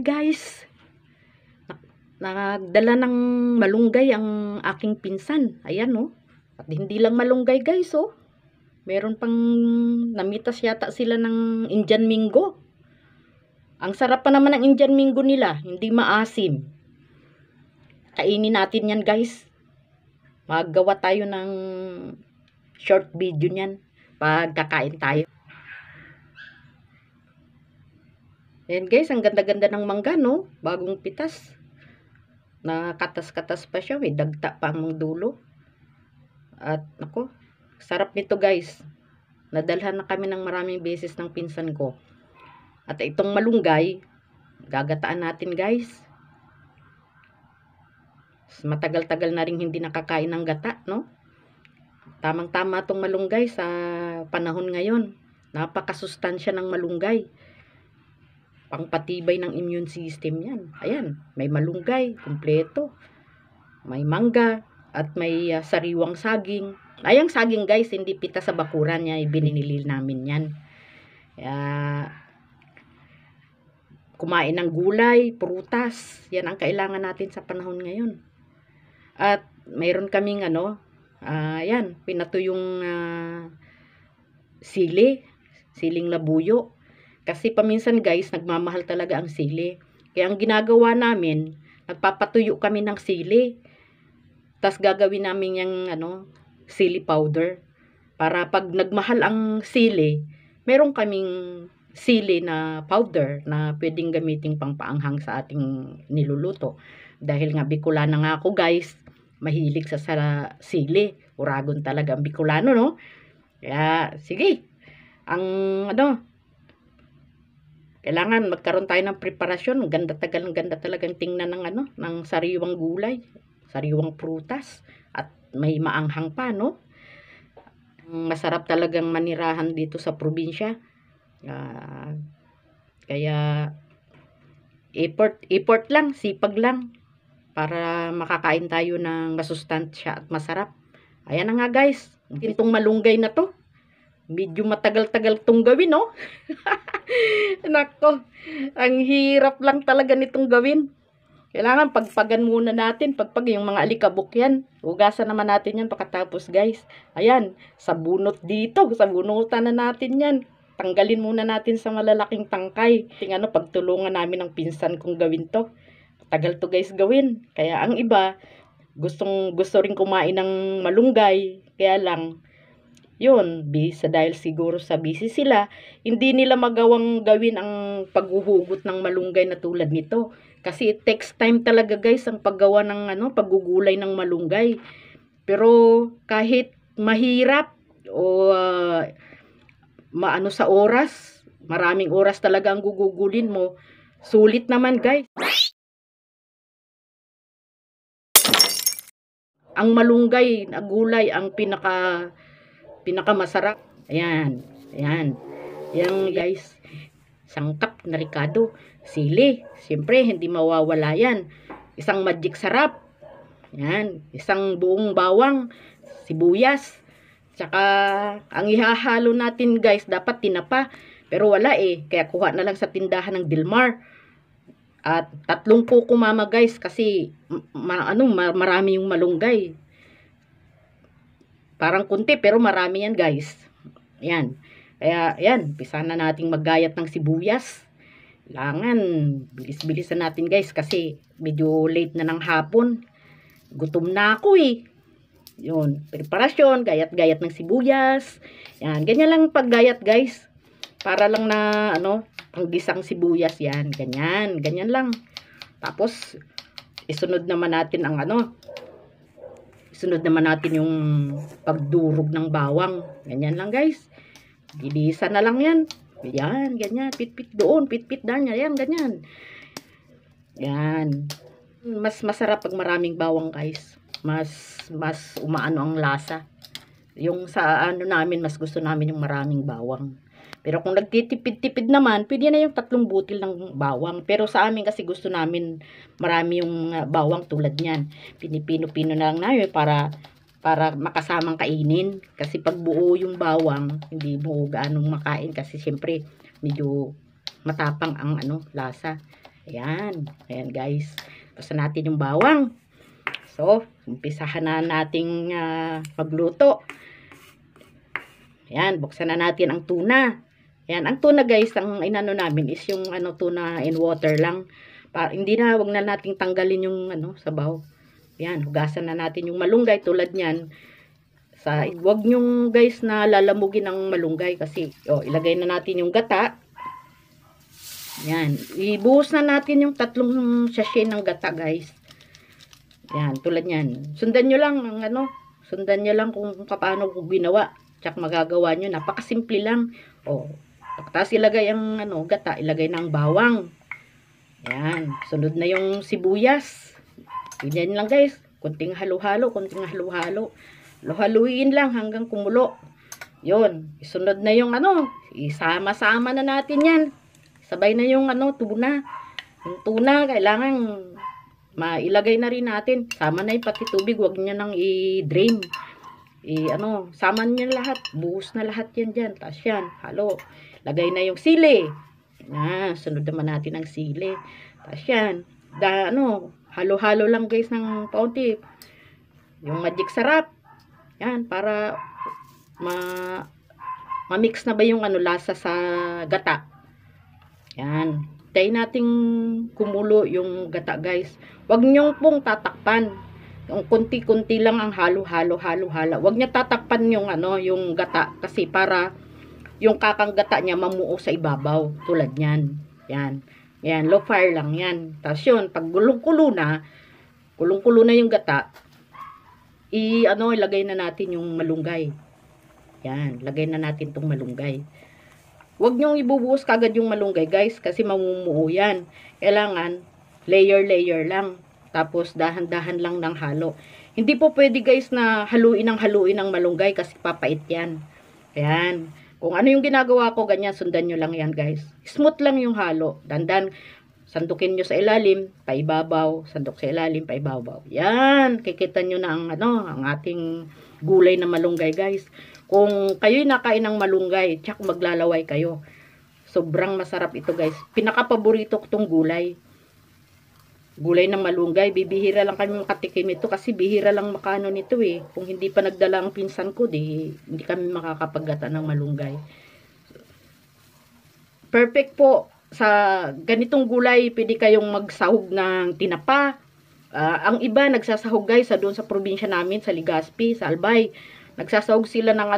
guys, nagdala ng malunggay ang aking pinsan. Ayan oh. At hindi lang malunggay guys oh. Meron pang namitas yata sila ng Indian Mingo. Ang sarap pa naman ng Indian Mingo nila, hindi maasim. Kainin natin yan guys. Maggawa tayo ng short video niyan pag kakain tayo. Ayan guys, ang ganda-ganda ng mangga no, bagong pitas. Nakatas-katas pa siya, may dagta pa ang dulo. At ako, sarap nito guys. Nadalhan na kami ng maraming beses ng pinsan ko. At itong malunggay, gagataan natin guys. Matagal-tagal na rin hindi nakakain ng gata, no? Tamang-tama itong malunggay sa panahon ngayon. Napakasustansya ng malunggay. Pangpatibay ng immune system yan. Ayan, may malunggay, kumpleto. May mangga, at may sariwang saging. Ayang saging guys, hindi pita sa bakuran niya, ibinili namin yan. Kumain ng gulay, prutas, yan ang kailangan natin sa panahon ngayon. At mayroon kaming yan, pinatuyong siling labuyo. Kasi paminsan guys, nagmamahal talaga ang sili. Kaya ang ginagawa namin, nagpapatuyo kami ng sili. Tas gagawin namin yung sili powder. Para pag nagmahal ang sili, meron kaming sili na powder na pwedeng gamitin pang paanghang sa ating niluluto. Dahil nga Bicolana nga ako guys, mahilig sa sili. Uragon talaga ang Bicolano, no? Kaya, sige. Kailangan magkaroon tayo ng preparasyon. Ganda talagang tingnan ng sariwang gulay, sariwang prutas, at may maanghang pa, no? Masarap talagang manirahan dito sa probinsya. Kaya effort lang, sipag lang para makakain tayo ng masustansya at masarap. Ayan na nga guys, itong malunggay na to. Medyo matagal-tagal itong gawin, no? Nako, ang hirap lang talaga nitong gawin. Kailangan pagpagan muna natin. Pagpag yung mga alikabok yan. Hugasan naman natin yan pagkatapos guys. Ayan, sa bunot dito. Sa bunutan na natin yan. Tanggalin muna natin sa malalaking tangkay. Pagtulungan namin ng pinsan kong gawin to. Tagal to guys gawin. Kaya ang iba, gusto rin kumain ng malunggay. Kaya lang, yun, dahil siguro sa busy sila, hindi nila magawang gawin ang paghuhugot ng malunggay na tulad nito. Kasi it takes time talaga guys ang paggawa ng paggugulay ng malunggay. Pero kahit mahirap o sa oras, maraming oras talaga ang gugugulin mo, sulit naman guys. Ang malunggay na gulay ang pinakamasarap. Ayan. Yan guys. Sangkap na ricado. Sili. Siyempre, hindi mawawala yan. Isang magic sarap. Yan. Isang buong bawang. Sibuyas. Tsaka, ang ihahalo natin guys, dapat tinapa. Pero wala eh. Kaya kuha na lang sa tindahan ng Dilmar. At 3 kuko mama guys. Kasi, marami yung malunggay. Parang kunti pero marami yan guys. Yan. Kaya yan, pisa na nating maggayat ng sibuyas. Kailangan bilis-bilisan natin guys kasi medyo late na ng hapon. Gutom na ako eh. Yun, preparasyon, gayat-gayat ng sibuyas. Yan, ganyan lang paggayat guys. Para lang na panggisang sibuyas yan. Ganyan lang. Tapos isunod naman natin ang yung pagdurog ng bawang. Ganyan lang guys. Bilisan na lang yan. Yan, ganyan. Pit-pit doon. Pit-pit doon. Yan, ganyan. Yan. Mas masarap pag maraming bawang guys. Mas umaano ang lasa. Yung sa namin, mas gusto namin yung maraming bawang. Pero kung nagtitipid-tipid naman, pwede na yung 3 butil ng bawang. Pero sa amin kasi gusto namin marami yung bawang tulad niyan. Pinipino-pino na lang namin para makasamang kainin. Kasi pag buo yung bawang, hindi mo gaanong makain kasi siyempre medyo matapang ang lasa. Ayan. Ayan guys. Basta natin yung bawang. So, umpisahan na nating magluto. Ayan, buksan na natin ang tuna. Ayan, ang tuna guys, ang inano namin is yung tuna in water lang. Hindi na, wag na nating tanggalin yung sabaw. Ayan, hugasan na natin yung malunggay tulad niyan. Wag nyong guys na lalamugin ng malunggay kasi ilagay na natin yung gata. Yan, ibuhos na natin yung 3 sachet ng gata guys. Yan, tulad niyan. Sundan nyo lang sundan nyo lang kung paano ko ginawa. Tsak magagawa nyo, napakasimple lang. Tapos ilagay ang gata, ilagay ng bawang. Yan, sunod na yung sibuyas. Ganyan lang guys, kunting halo-halo, haluin lang hanggang kumulo. Yun, isunod na yung isama-sama na natin yan. Sabay na yung tuna. Yung tuna, kailangan mailagay na rin natin. Sama na yung pati tubig, wag niya nang i-drain. Sama niya lahat. Buhos na lahat yan dyan. Tapos yan, halo. Lagay na yung sili. Sunod naman natin ang sili. Tapos yan, halo-halo lang guys ng paunti. Yung magic sarap. Yan, para ma-mix na ba yung lasa sa gata. Yan. Tayo nating kumulo yung gata guys. Huwag nyong pong tatakpan. Yung kunti-kunti lang ang halo-halo. Huwag niya tatakpan yung yung gata kasi para yung kakang gata niya mamuo sa ibabaw. Tulad niyan. Yan. Yan, low fire lang yan. Tapos yun, pag gulong-kulo na yung gata, ilagay na natin yung malunggay. Yan, lagay na natin tong malunggay. Huwag nyong ibubuhos kagad yung malunggay, guys, kasi mamumuo yan. Kailangan, layer lang. Tapos, dahan-dahan lang ng halo. Hindi po pwede, guys, na haluin ang malunggay kasi papait yan. Ayan. Kung ano yung ginagawa ko, ganyan, sundan nyo lang yan, guys. Smooth lang yung halo. Dandan, sandukin nyo sa ilalim, paibabaw, sandok sa ilalim, paibabaw. Yan, kikita nyo na ang ating gulay na malunggay, guys. Kung kayo'y nakain ng malunggay, tsak maglalaway kayo. Sobrang masarap ito, guys. Pinaka-paborito ko tong gulay. Gulay ng malunggay. Bibihira lang kami makatikim ito kasi bihira lang makano nito eh. Kung hindi pa nagdala ang pinsan ko, hindi kami makakapaggata ng malunggay. Perfect po. Sa ganitong gulay, pwede kayong magsahog ng tinapa. Ang iba nagsasahog guys doon sa probinsya namin, sa Legazpi, sa Albay. Nagsasahog sila ng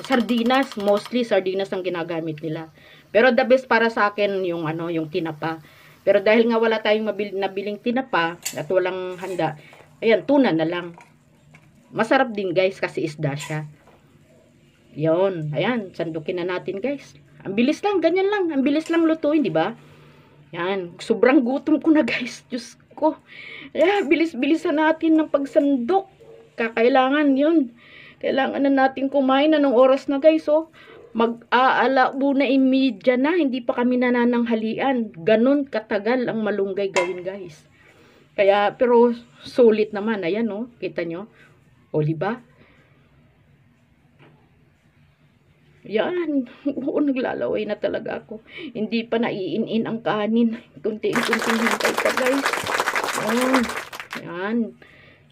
sardinas, mostly sardinas ang ginagamit nila. Pero the best para sa akin yung yung tinapa. Pero dahil nga wala tayong nabiling tinapa at walang handa, ayan, tuna na lang. Masarap din guys kasi isda siya. Yon, ayan, sandukin na natin guys. Ang bilis lang, ganyan lang. Ang bilis lang lutuin, di ba? Yan, sobrang gutom ko na guys. Diyos ko. Bilis-bilisan natin ng pagsandok. Kakailangan yun. Kailangan na natin kumain. Anong oras na guys, mag-aalauna imedya na. Hindi pa kami nanananghalian. Ganon katagal ang malunggay gawin guys. Kaya, pero sulit naman. Ayan, kita nyo. Di ba? Yan. Oo, naglalaway na talaga ako. Hindi pa naiin-in ang kanin. Kunting-kunting hintay pa guys. Yan.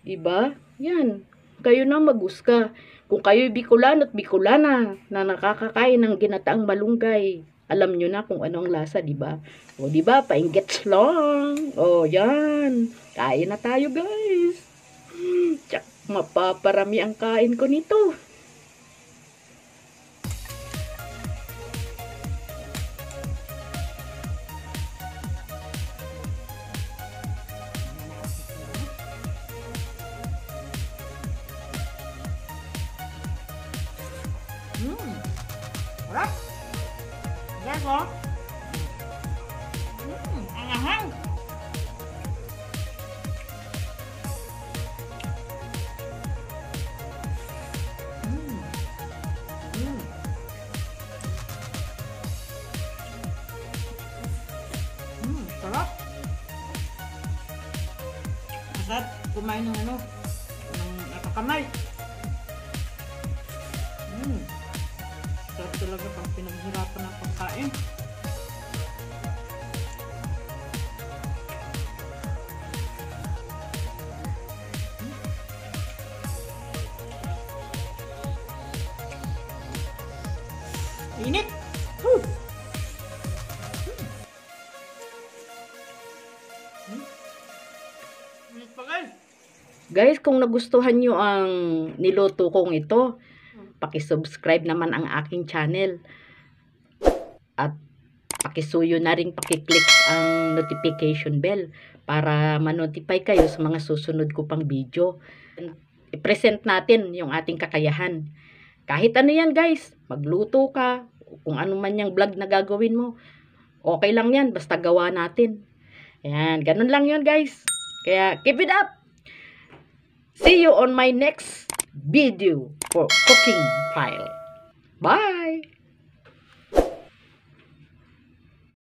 Diba? Yan. Kayo na mag-uska. Kung kayo'y Bicolano at Bicolana na nakakakain ng ginataang malunggay, alam nyo na kung ano ang lasa, diba? Diba? Painggets lang. Yan. Kain na tayo guys. Tsak, mapaparami ang kain ko nito. Sarap. Guys, anghang. Sarap. Masarap kumain ng ng nakakamay. Sarap talaga pang pinaghirapan ng pagkain. Init. Whew. Init pa guys. Guys, kung nagustuhan nyo ang niluto kong ito, paki-subscribe naman ang aking channel. At pakisuyo na rin pakiclick ang notification bell para ma-notify kayo sa mga susunod ko pang video. I-present natin yung ating kakayahan. Kahit ano yan guys, magluto ka, kung ano man yung vlog na gagawin mo, okay lang yan, basta gawa natin. Ayan, ganun lang yun guys. Kaya keep it up! See you on my next video for cooking file. Bye!